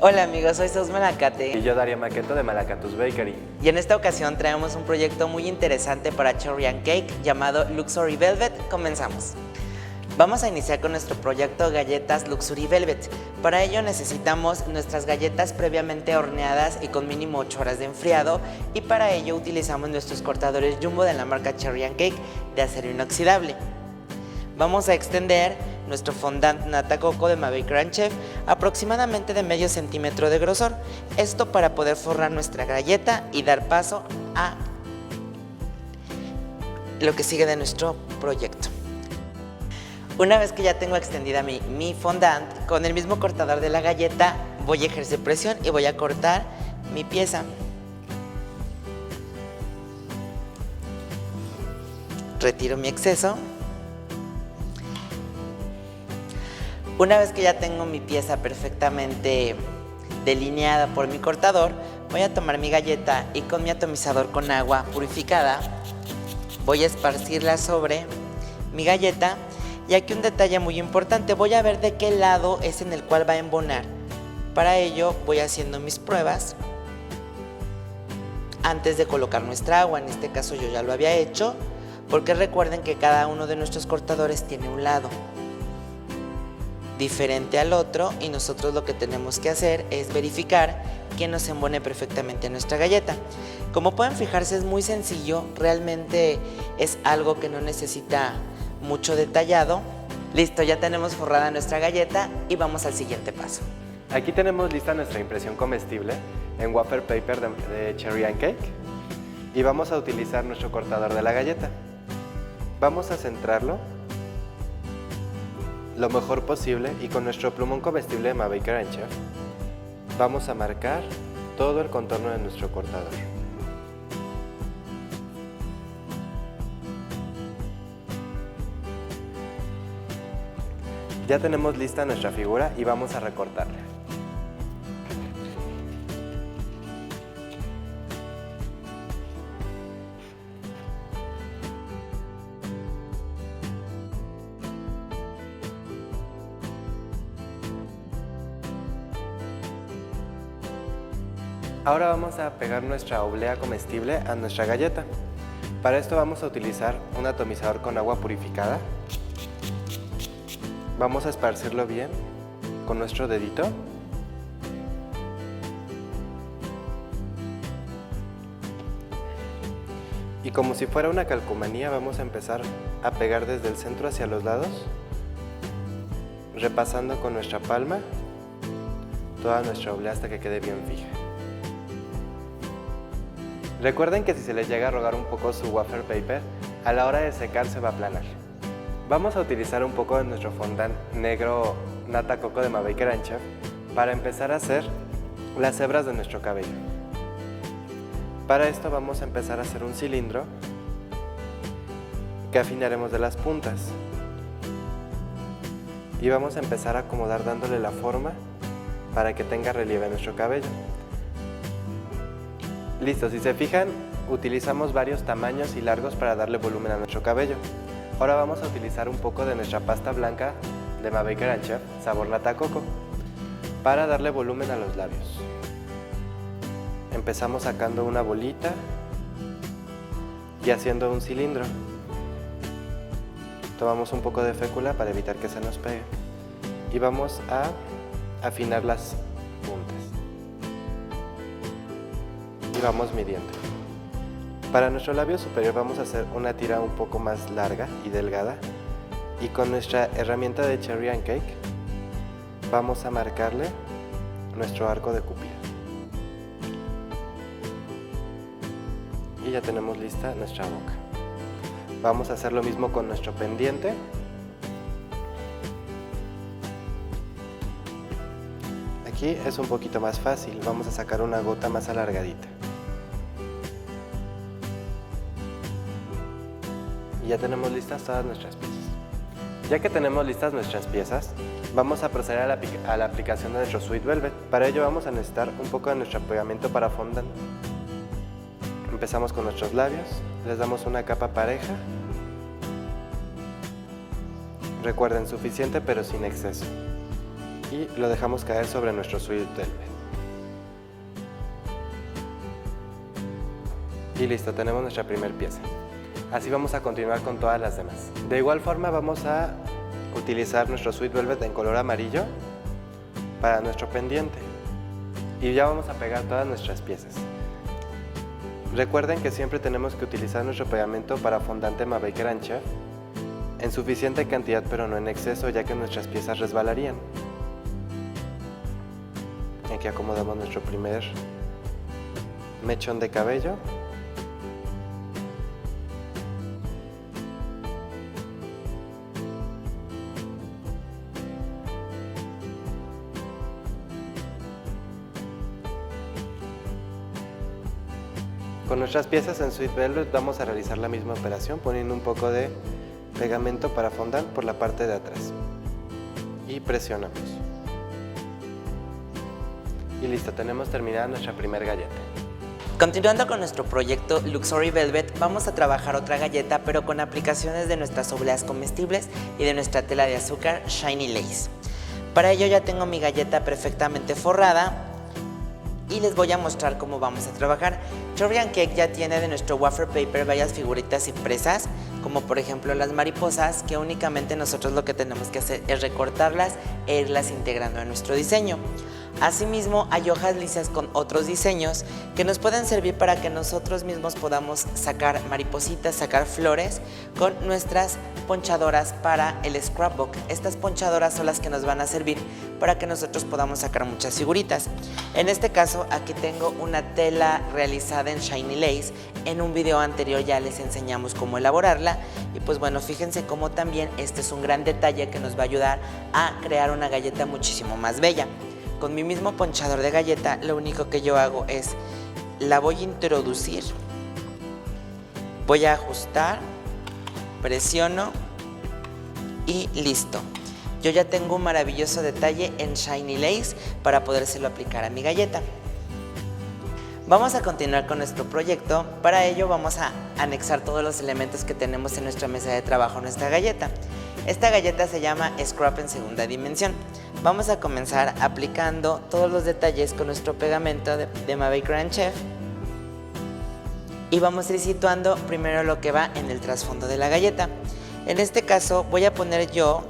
Hola amigos, soy Sos Malacate. Y yo, Daria Maqueto, de Malacatus Bakery. Y en esta ocasión traemos un proyecto muy interesante para Cherry and Cake llamado Luxury Velvet. Comenzamos. Vamos a iniciar con nuestro proyecto Galletas Luxury Velvet. Para ello necesitamos nuestras galletas previamente horneadas y con mínimo 8 horas de enfriado, y para ello utilizamos nuestros cortadores Jumbo de la marca Cherry and Cake de acero inoxidable. Vamos a extender nuestro fondant nata coco de Mabaker & Chef aproximadamente de medio centímetro de grosor, esto para poder forrar nuestra galleta y dar paso a lo que sigue de nuestro proyecto. Una vez que ya tengo extendida mi fondant, con el mismo cortador de la galleta voy a ejercer presión y voy a cortar mi pieza. Retiro mi exceso. Una vez que ya tengo mi pieza perfectamente delineada por mi cortador, voy a tomar mi galleta y con mi atomizador con agua purificada voy a esparcirla sobre mi galleta. Y aquí un detalle muy importante, voy a ver de qué lado es en el cual va a embonar. Para ello voy haciendo mis pruebas antes de colocar nuestra agua. En este caso yo ya lo había hecho, porque recuerden que cada uno de nuestros cortadores tiene un lado diferente al otro, y nosotros lo que tenemos que hacer es verificar que nos embone perfectamente nuestra galleta. Como pueden fijarse, es muy sencillo, realmente es algo que no necesita mucho detallado. Listo, ya tenemos forrada nuestra galleta y vamos al siguiente paso. Aquí tenemos lista nuestra impresión comestible en wafer paper de Cherry and Cake y vamos a utilizar nuestro cortador de la galleta. Vamos a centrarlo lo mejor posible y con nuestro plumón comestible de Mabaker & Chef vamos a marcar todo el contorno de nuestro cortador. Ya tenemos lista nuestra figura y vamos a recortarla. Ahora vamos a pegar nuestra oblea comestible a nuestra galleta. Para esto vamos a utilizar un atomizador con agua purificada. Vamos a esparcirlo bien con nuestro dedito. Y como si fuera una calcomanía, vamos a empezar a pegar desde el centro hacia los lados, repasando con nuestra palma toda nuestra oblea hasta que quede bien fija. Recuerden que si se les llega a rogar un poco su wafer paper, a la hora de secar se va a aplanar. Vamos a utilizar un poco de nuestro fondant negro nata coco de Mabaker & Chef para empezar a hacer las hebras de nuestro cabello. Para esto vamos a empezar a hacer un cilindro que afinaremos de las puntas. Y vamos a empezar a acomodar dándole la forma para que tenga relieve nuestro cabello. Listo, si se fijan, utilizamos varios tamaños y largos para darle volumen a nuestro cabello. Ahora vamos a utilizar un poco de nuestra pasta blanca de Mabaker & Chef, sabor nata coco, para darle volumen a los labios. Empezamos sacando una bolita y haciendo un cilindro. Tomamos un poco de fécula para evitar que se nos pegue y vamos a afinar las puntas. Y vamos midiendo. Para nuestro labio superior vamos a hacer una tira un poco más larga y delgada, y con nuestra herramienta de Cherry and Cake vamos a marcarle nuestro arco de cupido. Y ya tenemos lista nuestra boca. Vamos a hacer lo mismo con nuestro pendiente. Aquí es un poquito más fácil, vamos a sacar una gota más alargadita. Y ya tenemos listas todas nuestras piezas. Ya que tenemos listas nuestras piezas, vamos a proceder a la aplicación de nuestro Sweet Velvet. Para ello vamos a necesitar un poco de nuestro pegamento para fondant. Empezamos con nuestros labios, les damos una capa pareja. Recuerden, suficiente pero sin exceso. Y lo dejamos caer sobre nuestro Sweet Velvet. Y listo, tenemos nuestra primera pieza. Así vamos a continuar con todas las demás. De igual forma vamos a utilizar nuestro Sweet Velvet en color amarillo para nuestro pendiente. Y ya vamos a pegar todas nuestras piezas. Recuerden que siempre tenemos que utilizar nuestro pegamento para fondante Mabaker & Chef en suficiente cantidad, pero no en exceso, ya que nuestras piezas resbalarían. Aquí acomodamos nuestro primer mechón de cabello. Con nuestras piezas en Sweet Velvet vamos a realizar la misma operación poniendo un poco de pegamento para fondant por la parte de atrás y presionamos. Y listo, tenemos terminada nuestra primera galleta. Continuando con nuestro proyecto Luxury Velvet, vamos a trabajar otra galleta pero con aplicaciones de nuestras obleas comestibles y de nuestra tela de azúcar Shiny Lace. Para ello ya tengo mi galleta perfectamente forrada y les voy a mostrar cómo vamos a trabajar. Cherry & Cake ya tiene de nuestro wafer paper varias figuritas impresas, como por ejemplo las mariposas, que únicamente nosotros lo que tenemos que hacer es recortarlas e irlas integrando a nuestro diseño. Asimismo, hay hojas lisas con otros diseños que nos pueden servir para que nosotros mismos podamos sacar maripositas, sacar flores con nuestras ponchadoras para el scrapbook. Estas ponchadoras son las que nos van a servir para que nosotros podamos sacar muchas figuritas. En este caso, aquí tengo una tela realizada en Shiny Lace. En un video anterior ya les enseñamos cómo elaborarla y pues bueno, fíjense cómo también este es un gran detalle que nos va a ayudar a crear una galleta muchísimo más bella. Con mi mismo ponchador de galleta, lo único que yo hago es, la voy a introducir, voy a ajustar, presiono y listo. Yo ya tengo un maravilloso detalle en Shiny Lace para podérselo aplicar a mi galleta. Vamos a continuar con nuestro proyecto. Para ello vamos a anexar todos los elementos que tenemos en nuestra mesa de trabajo a nuestra galleta. Esta galleta se llama Scrap en segunda dimensión. Vamos a comenzar aplicando todos los detalles con nuestro pegamento de Mabaker & Chef y vamos a ir situando primero lo que va en el trasfondo de la galleta. En este caso voy a poner yo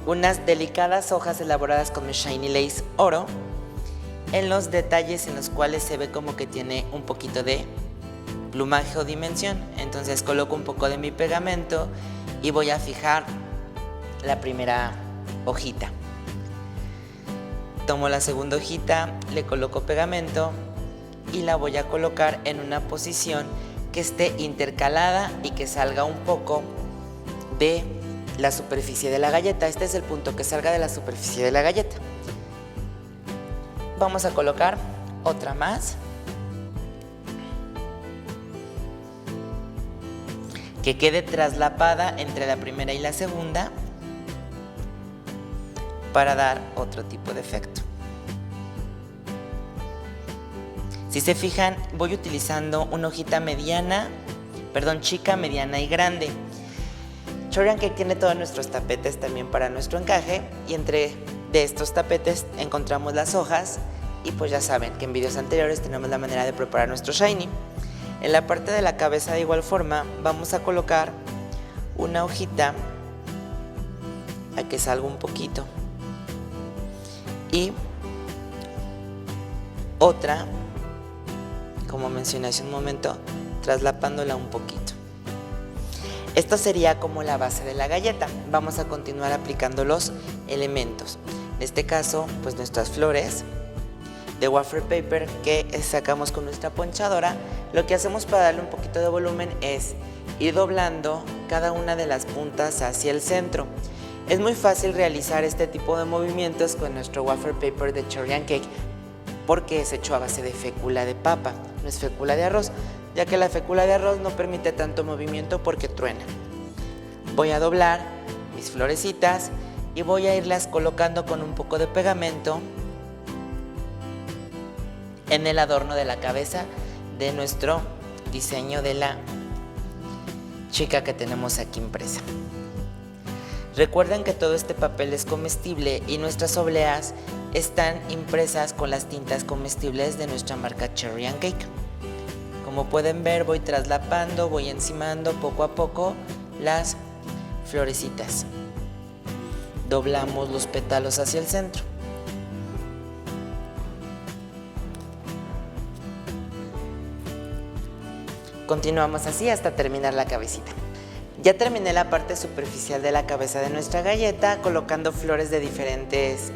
unas delicadas hojas elaboradas con mi Shiny Lace oro en los detalles en los cuales se ve como que tiene un poquito de plumaje o dimensión. Entonces coloco un poco de mi pegamento y voy a fijar la primera hojita. Tomo la segunda hojita, le coloco pegamento y la voy a colocar en una posición que esté intercalada y que salga un poco de la superficie de la galleta. Este es el punto, que salga de la superficie de la galleta. Vamos a colocar otra más, que quede traslapada entre la primera y la segunda para dar otro tipo de efecto. Si se fijan, voy utilizando una hojita chica, mediana y grande. Cherry & Cake tiene todos nuestros tapetes también para nuestro encaje y entre de estos tapetes encontramos las hojas y pues ya saben que en videos anteriores tenemos la manera de preparar nuestro shiny. En la parte de la cabeza de igual forma vamos a colocar una hojita a que salga un poquito y otra, como mencioné hace un momento, traslapándola un poquito. Esto sería como la base de la galleta. Vamos a continuar aplicando los elementos. En este caso, pues nuestras flores de wafer paper que sacamos con nuestra ponchadora. Lo que hacemos para darle un poquito de volumen es ir doblando cada una de las puntas hacia el centro. Es muy fácil realizar este tipo de movimientos con nuestro wafer paper de Cherry & Cake porque es hecho a base de fécula de papa, no es fécula de arroz, ya que la fécula de arroz no permite tanto movimiento porque truena. Voy a doblar mis florecitas y voy a irlas colocando con un poco de pegamento en el adorno de la cabeza de nuestro diseño de la chica que tenemos aquí impresa. Recuerden que todo este papel es comestible y nuestras obleas están impresas con las tintas comestibles de nuestra marca Cherry & Cake. Como pueden ver, voy traslapando, voy encimando poco a poco las florecitas. Doblamos los pétalos hacia el centro. Continuamos así hasta terminar la cabecita. Ya terminé la parte superficial de la cabeza de nuestra galleta colocando flores de diferentes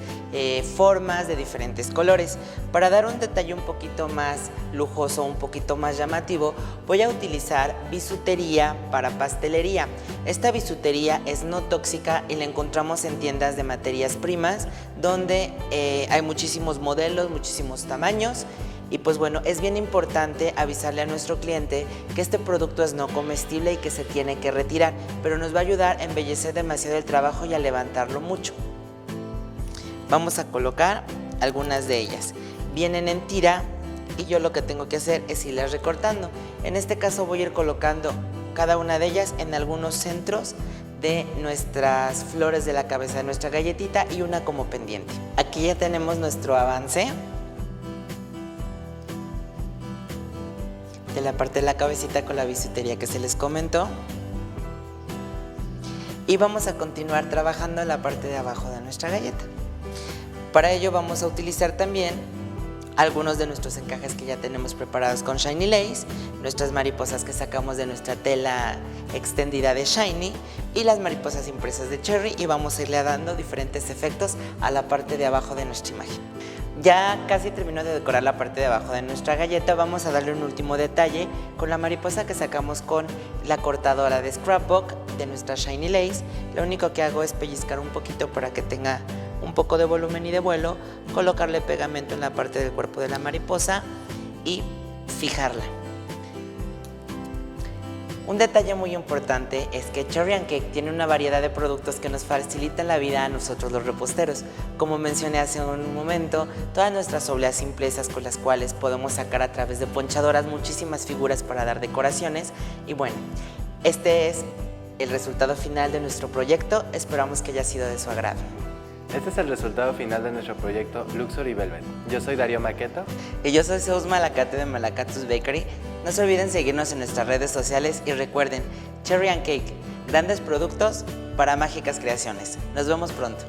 formas, de diferentes colores. Para dar un detalle un poquito más lujoso, un poquito más llamativo, voy a utilizar bisutería para pastelería. Esta bisutería es no tóxica y la encontramos en tiendas de materias primas donde hay muchísimos modelos, muchísimos tamaños. Y pues bueno, es bien importante avisarle a nuestro cliente que este producto es no comestible y que se tiene que retirar, pero nos va a ayudar a embellecer demasiado el trabajo y a levantarlo mucho. Vamos a colocar algunas de ellas. Vienen en tira y yo lo que tengo que hacer es irlas recortando. En este caso voy a ir colocando cada una de ellas en algunos centros de nuestras flores de la cabeza de nuestra galletita y una como pendiente. Aquí ya tenemos nuestro avance de la parte de la cabecita con la bisutería que se les comentó. Y vamos a continuar trabajando en la parte de abajo de nuestra galleta. Para ello vamos a utilizar también algunos de nuestros encajes que ya tenemos preparados con Shiny Lace, nuestras mariposas que sacamos de nuestra tela extendida de Shiny y las mariposas impresas de Cherry, y vamos a irle dando diferentes efectos a la parte de abajo de nuestra imagen. Ya casi terminó de decorar la parte de abajo de nuestra galleta. Vamos a darle un último detalle con la mariposa que sacamos con la cortadora de scrapbook de nuestra Shiny Lace. Lo único que hago es pellizcar un poquito para que tenga un poco de volumen y de vuelo, colocarle pegamento en la parte del cuerpo de la mariposa y fijarla. Un detalle muy importante es que Cherry & Cake tiene una variedad de productos que nos facilitan la vida a nosotros los reposteros. Como mencioné hace un momento, todas nuestras obleas impresas con las cuales podemos sacar a través de ponchadoras muchísimas figuras para dar decoraciones. Y bueno, este es el resultado final de nuestro proyecto. Esperamos que haya sido de su agrado. Este es el resultado final de nuestro proyecto Luxury Velvet. Yo soy Darío Maqueto. Y yo soy Zeus Malacate de Malacatus Bakery. No se olviden seguirnos en nuestras redes sociales y recuerden, Cherry & Cake, grandes productos para mágicas creaciones. Nos vemos pronto.